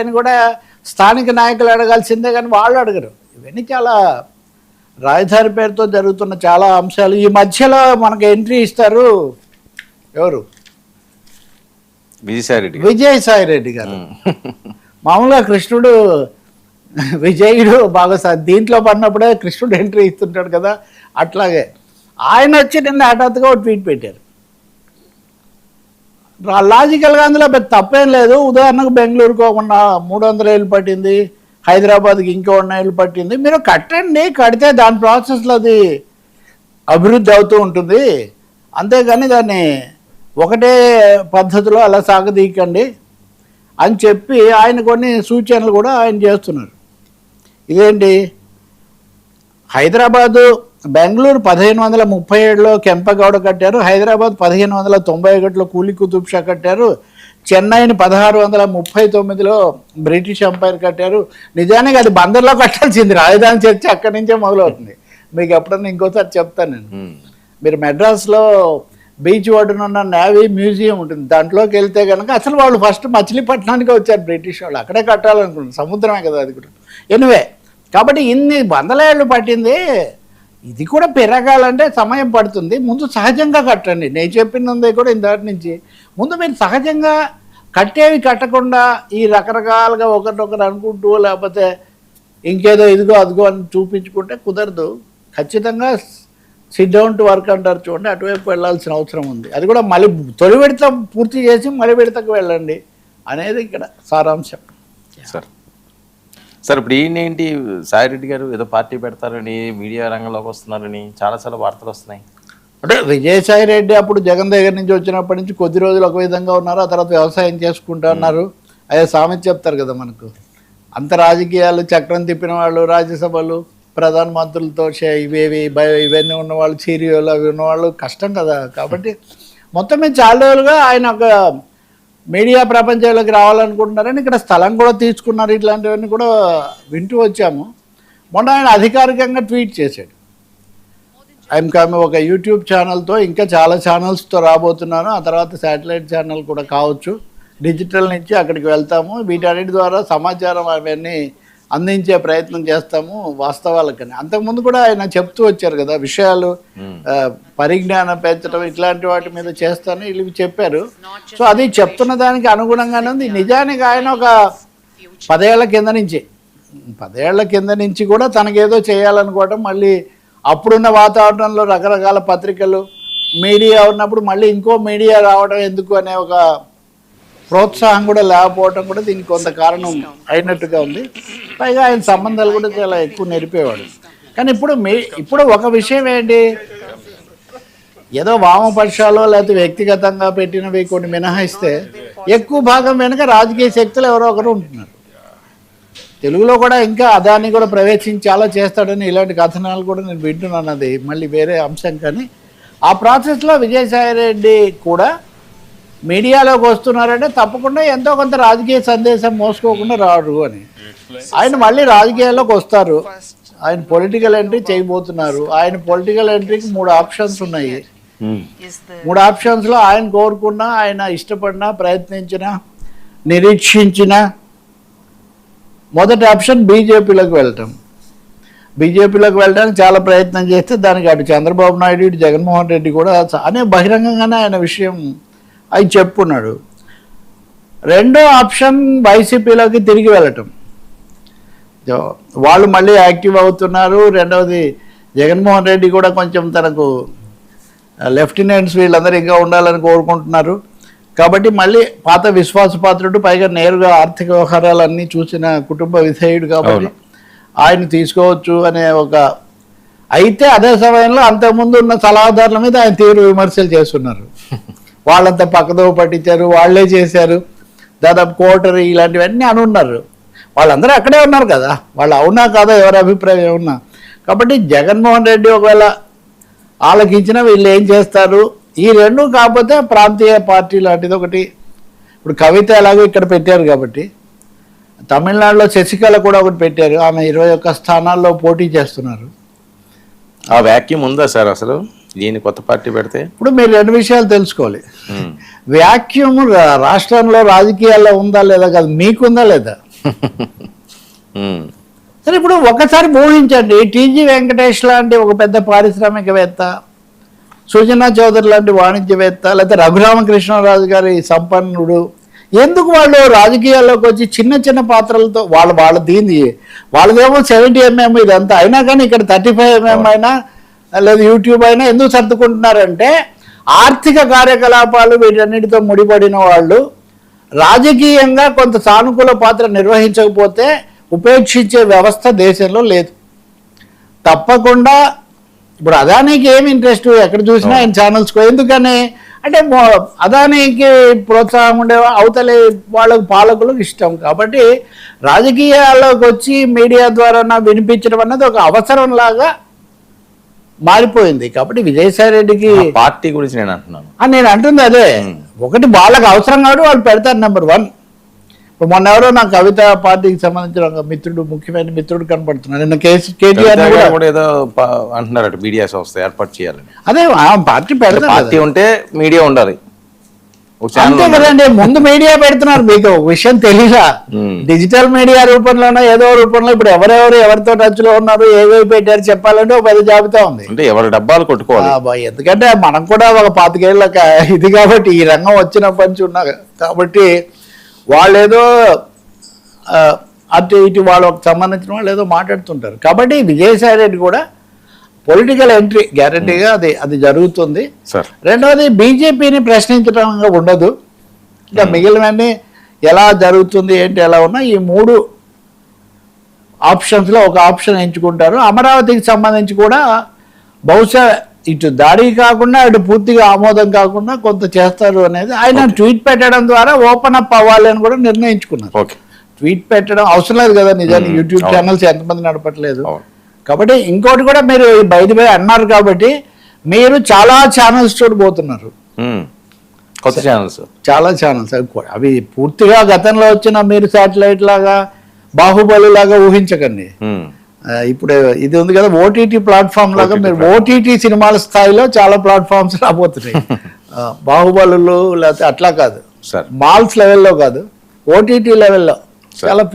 అని కూడా స్థానిక నాయకులు అడగాల్సిందే, కానీ వాళ్ళు అడగరు. ఇవన్నీ చాలా రాజధాని పేరుతో జరుగుతున్న చాలా అంశాలు. ఈ మధ్యలో మనకు ఎంట్రీ ఇస్తారు ఎవరు, విజయసాయి రెడ్డి గారు. మామూలుగా కృష్ణుడు విజయుడు బాగా దీంట్లో పడినప్పుడే కృష్ణుడు ఎంట్రీ ఇస్తుంటాడు కదా, అట్లాగే ఆయన వచ్చి నిన్న హఠాత్తుగా ఒక ట్వీట్ పెట్టారు. లాజికల్గా అందులో పెద్ద తప్పేం లేదు. ఉదాహరణకు బెంగళూరుకు ఒక 300 ఏళ్ళు పట్టింది, హైదరాబాద్కి ఇంకో 1 ఏళ్ళు పట్టింది. మీరు కట్టండి, కడితే దాని ప్రాసెస్లో అది అభివృద్ధి అవుతూ ఉంటుంది, అంతేగాని దాన్ని ఒకటే పద్ధతిలో అలా సాగదీయకండి అని చెప్పి ఆయన కొన్ని సూచనలు కూడా ఆయన చేస్తున్నారు. ఇదేంటి, హైదరాబాదు బెంగళూరు 1537లో కెంపగౌడ కట్టారు, హైదరాబాద్ 1591లో కూలి కుతుబ్ షా కట్టారు, చెన్నైని 1639లో బ్రిటిష్ ఎంపైర్ కట్టారు. నిజానికి అది బందర్లో కట్టాల్సింది, రాజధాని చర్చ అక్కడి నుంచే మొదలవుతుంది. మీకు ఎప్పుడన్నా ఇంకోసారి చెప్తాను నేను. మీరు మెడ్రాస్లో బీచ్ ఒడ్డున ఉన్న నేవీ మ్యూజియం ఉంటుంది, దాంట్లోకి వెళ్తే కనుక అసలు వాళ్ళు ఫస్ట్ మచిలీపట్నానికి వచ్చారు బ్రిటిష్ వాళ్ళు, అక్కడే కట్టాలనుకుంటున్నారు, సముద్రమే కదా అది కూడా. ఎనివే, కాబట్టి ఇన్ని 100 ఏళ్ళు పట్టింది, ఇది కూడా పెరగాలంటే సమయం పడుతుంది. ముందు సహజంగా కట్టండి. నేను చెప్పినది కూడా ఇందాటి నుంచి ముందు మీరు సహజంగా కట్టేవి కట్టకుండా ఈ రకరకాలుగా ఒకరినొకరు అనుకుంటూ లేకపోతే ఇంకేదో ఇదిగో అదిగో అని చూపించుకుంటే కుదరదు. ఖచ్చితంగా సిట్ డౌన్ టు వర్క్ అంటారు చూడండి, అటువైపు వెళ్ళాల్సిన అవసరం ఉంది. అది కూడా మళ్ళీ తొలి విడత పూర్తి చేసి మళ్ళీ విడతకు వెళ్ళండి అనేది ఇక్కడ సారాంశం. సార్ ఇప్పుడు ఏంటి సాయిరెడ్డి గారు ఏదో పార్టీ పెడతారని మీడియా రంగంలోకి వస్తున్నారని చాలా వార్తలు వస్తున్నాయి. అంటే విజయసాయి రెడ్డి అప్పుడు జగన్ దగ్గర నుంచి వచ్చినప్పటి నుంచి కొద్ది రోజులు ఒక విధంగా ఉన్నారు, ఆ తర్వాత వ్యవసాయం చేసుకుంటూ ఉన్నారు. అదే సామెత చెప్తారు కదా మనకు, అంత రాజకీయాలు చక్రం తిప్పిన వాళ్ళు, రాజ్యసభలు ప్రధానమంత్రులతో ఇవన్నీ ఉన్నవాళ్ళు, చీరియోలు అవి ఉన్నవాళ్ళు కష్టం కదా. కాబట్టి మొత్తం మీద చాలా రోజులుగా ఆయన ఒక మీడియా ప్రపంచంలోకి రావాలనుకుంటున్నారని ఇక్కడ స్థలం కూడా తీసుకున్నారు. ఇట్లాంటివన్నీ కూడా వింటూ వచ్చాము. మొన్న ఆయన అధికారికంగా ట్వీట్ చేశాడు, ఐఎమ్ కమింగ్, ఒక యూట్యూబ్ ఛానల్తో ఇంకా చాలా ఛానల్స్తో రాబోతున్నాను, ఆ తర్వాత శాటిలైట్ ఛానల్ కూడా కావచ్చు, డిజిటల్ నుంచి అక్కడికి వెళ్తాము, వీటన్నిటి ద్వారా సమాచారం అవన్నీ అందించే ప్రయత్నం చేస్తాము వాస్తవాలకని. అంతకుముందు కూడా ఆయన చెప్తూ వచ్చారు కదా, విషయాలు పరిజ్ఞానం పెంచడం ఇట్లాంటి వాటి మీద చేస్తాను ఇవి చెప్పారు. సో అది చెప్తున్న దానికి అనుగుణంగానే ఉంది. నిజానికి ఆయన ఒక 10 ఏళ్ల కింద నుంచి కూడా తనకేదో చేయాలనుకోవటం, మళ్ళీ అప్పుడున్న వాతావరణంలో రకరకాల పత్రికలు మీడియా ఉన్నప్పుడు మళ్ళీ ఇంకో మీడియా రావడం ఎందుకు అనే ఒక ప్రోత్సాహం కూడా లేకపోవడం కూడా దీనికి కొంత కారణం అయినట్టుగా ఉంది. పైగా ఆయన సంబంధాలు కూడా చాలా ఎక్కువ నెరిపేవాడు. కానీ ఇప్పుడు ఒక విషయం ఏంటి, ఏదో వామపక్షాలు లేకపోతే వ్యక్తిగతంగా పెట్టినవి కొన్ని మినహాయిస్తే ఎక్కువ భాగం వెనుక రాజకీయ శక్తులు ఎవరో ఒకరు ఉంటున్నారు. తెలుగులో కూడా ఇంకా అదాన్ని కూడా ప్రవేశించి చాలా చేస్తాడని ఇలాంటి కథనాలు కూడా నేను వింటున్నాను, అది మళ్ళీ వేరే అంశం. కానీ ఆ ప్రాసెస్లో విజయసాయి రెడ్డి కూడా మీడియాలోకి వస్తున్నారంటే తప్పకుండా ఎంతో కొంత రాజకీయ సందేశం మోసుకోకుండా రాడు అని. ఆయన మళ్ళీ రాజకీయాల్లోకి వస్తారు, ఆయన పొలిటికల్ ఎంట్రీ చేయబోతున్నారు. ఆయన పొలిటికల్ ఎంట్రీకి 3 ఆప్షన్స్ ఉన్నాయి. 3 ఆప్షన్స్లో ఆయన కోరుకున్న, ఆయన ఇష్టపడిన, ప్రయత్నించిన, నిరీక్షించిన మొదటి ఆప్షన్ బీజేపీలోకి వెళ్ళటం. బీజేపీలోకి వెళ్ళడానికి చాలా ప్రయత్నం చేస్తే దానికి అటు చంద్రబాబు నాయుడు, ఇటు జగన్మోహన్ రెడ్డి కూడా అనే బహిరంగంగానే ఆయన విషయం అది చెప్పుకున్నాడు. రెండో ఆప్షన్ వైసీపీలోకి తిరిగి వెళ్ళటం, వాళ్ళు మళ్ళీ యాక్టివ్ అవుతున్నారు. రెండవది జగన్మోహన్ రెడ్డి కూడా కొంచెం తనకు లెఫ్టినెంట్స్ వీళ్ళందరూ ఇంకా ఉండాలని కోరుకుంటున్నారు. కాబట్టి మళ్ళీ పాత విశ్వాసపాత్రుడు, పైగా నేరుగా ఆర్థిక వ్యవహారాలన్నీ చూసిన కుటుంబ విధేయుడు కాబట్టి ఆయన తీసుకోవచ్చు అనే ఒక. అయితే అదే సమయంలో అంతకుముందు ఉన్న సలహాదారుల మీద ఆయన తీవ్ర విమర్శలు చేస్తున్నారు. వాళ్ళంతా పక్కదో పట్టించారు, వాళ్లే చేశారు, దాదాపు కోటరీ ఇలాంటివన్నీ అని ఉన్నారు. వాళ్ళందరూ అక్కడే ఉన్నారు కదా, వాళ్ళు అవునా కాదా ఎవరి అభిప్రాయం ఏమన్నా. కాబట్టి జగన్మోహన్ రెడ్డి ఒకవేళ ఆలకించినా వీళ్ళు ఏం చేస్తారు, ఈ రెండు కాకపోతే ప్రాంతీయ పార్టీ లాంటిది ఒకటి. ఇప్పుడు కవిత ఎలాగో ఇక్కడ పెట్టారు కాబట్టి, తమిళనాడులో శశికళ కూడా ఒకటి పెట్టారు, ఆమె 21 స్థానాల్లో పోటీ చేస్తున్నారు. ఆ వ్యాక్యూమ్ ఉందా సార్ అసలు దీన్ని కొత్త పార్టీ పెడితే? ఇప్పుడు మీరు 2 విషయాలు తెలుసుకోవాలి. వ్యాక్యూమ్ రాష్ట్రంలో రాజకీయాల్లో ఉందా లేదా కాదు, మీకుందా లేదా. సరే ఇప్పుడు ఒకసారి ఊహించండి, టీజీ వెంకటేష్ లాంటి ఒక పెద్ద పారిశ్రామికవేత్త, సుజనా చౌదరి లాంటి వాణిజ్యవేత్త, లేకపోతే రఘురామకృష్ణరాజు గారి సంపన్నుడు, ఎందుకు వాళ్ళు రాజకీయాల్లోకి వచ్చి చిన్న చిన్న పాత్రలతో వాళ్ళదేమో 70 mm ఇదంతా అయినా కానీ ఇక్కడ 35 mm అయినా లేదా యూట్యూబ్ అయినా ఎందుకు సర్దుకుంటున్నారంటే ఆర్థిక కార్యకలాపాలు వీటన్నిటితో ముడిపడిన వాళ్ళు రాజకీయంగా కొంత సానుకూల పాత్ర నిర్వహించకపోతే ఉపేక్షించే వ్యవస్థ దేశంలో లేదు. తప్పకుండా ఇప్పుడు అదానికి ఏమి ఇంట్రెస్ట్, ఎక్కడ చూసినా ఆయన ఛానల్స్కో, ఎందుకని అంటే అదానికి ప్రోత్సాహం ఉండే అవతలి వాళ్ళకు పాలకులకు ఇష్టం కాబట్టి రాజకీయాల్లోకి వచ్చి మీడియా ద్వారా వినిపించడం అన్నది ఒక అవసరం లాగా మారిపోయింది. కాబట్టి విజయసాయి రెడ్డికి పార్టీ గురించి నేను అంటుంది అదే, ఒకటి వాళ్ళకి అవసరం కాబట్టి వాళ్ళు పెడతారు. నెంబర్ 1, ఇప్పుడు మొన్న ఎవరో నాకు కవిత పార్టీకి సంబంధించిన మిత్రుడు, ముఖ్యమైన మిత్రుడు కనపడుతున్నాడు. నిన్న కేటీఆర్ కూడా ఏదో అంటున్నారట మీడియా సంస్థ ఏర్పాటు చేయాలని. అదే పార్టీ పెడతారు, పార్టీ ఉంటే మీడియా ఉండాలి అంతే కదండి. ముందు మీడియా పెడుతున్నారు, మీకు విషయం తెలీదా? డిజిటల్ మీడియా రూపంలోనో ఏదో రూపంలో ఇప్పుడు ఎవరితో టచ్ లో ఉన్నారు, ఏవేవి పెట్టారు చెప్పాలంటే ఒక పెద్ద జాబితా ఉంది. అంటే ఎవరి డబ్బాలు కొట్టుకోవాలి. ఎందుకంటే మనం కూడా ఒక 25 ఏళ్ళ ఇది కాబట్టి ఈ రంగం వచ్చినప్పటి నుంచి ఉన్నా కాబట్టి వాళ్ళు ఏదో అటు ఇటు వాళ్ళకి సంబంధించిన వాళ్ళు ఏదో మాట్లాడుతుంటారు. కాబట్టి విజయసాయి రెడ్డి కూడా పొలిటికల్ ఎంట్రీ గ్యారంటీగా అది జరుగుతుంది. రెండవది బీజేపీని ప్రశ్నించడంగా ఉండదు. ఇంకా మిగిలినవన్నీ ఎలా జరుగుతుంది ఏంటి ఎలా ఉన్నా ఈ 3 ఆప్షన్స్లో ఒక ఆప్షన్ ఎంచుకుంటారు. అమరావతికి సంబంధించి కూడా బహుశా ఇటు దాడి కాకుండా అటు పూర్తిగా ఆమోదం కాకుండా కొంత చేస్తారు అనేది ఆయన ట్వీట్ పెట్టడం ద్వారా ఓపెన్ అప్ అవ్వాలి అని కూడా నిర్ణయించుకున్నారు. ట్వీట్ పెట్టడం అవసరం లేదు కదా, నిజానికి యూట్యూబ్ ఛానల్స్ ఎంతమంది నడపట్లేదు. కాబట్టి ఇంకోటి కూడా మీరు బయట అన్నారు కాబట్టి మీరు చాలా ఛానల్స్ చూడబోతున్నారు, కొత్త ఛానల్స్, చాలా ఛానల్స్. అవి పూర్తిగా గతంలో వచ్చిన మీరు శాటిలైట్ లాగా బాహుబలి లాగా ఊహించకండి. ఇప్పుడు ఇది ఉంది కదా ఓటీటీ ప్లాట్ఫామ్ లాగా, మీరు ఓటీటీ సినిమాల స్థాయిలో చాలా ప్లాట్ఫామ్స్ రాబోతున్నాయి. బాహుబలులు లేకపోతే అట్లా కాదు, మాల్స్ లెవెల్లో కాదు, ఓటీటీ లెవెల్లో చాలా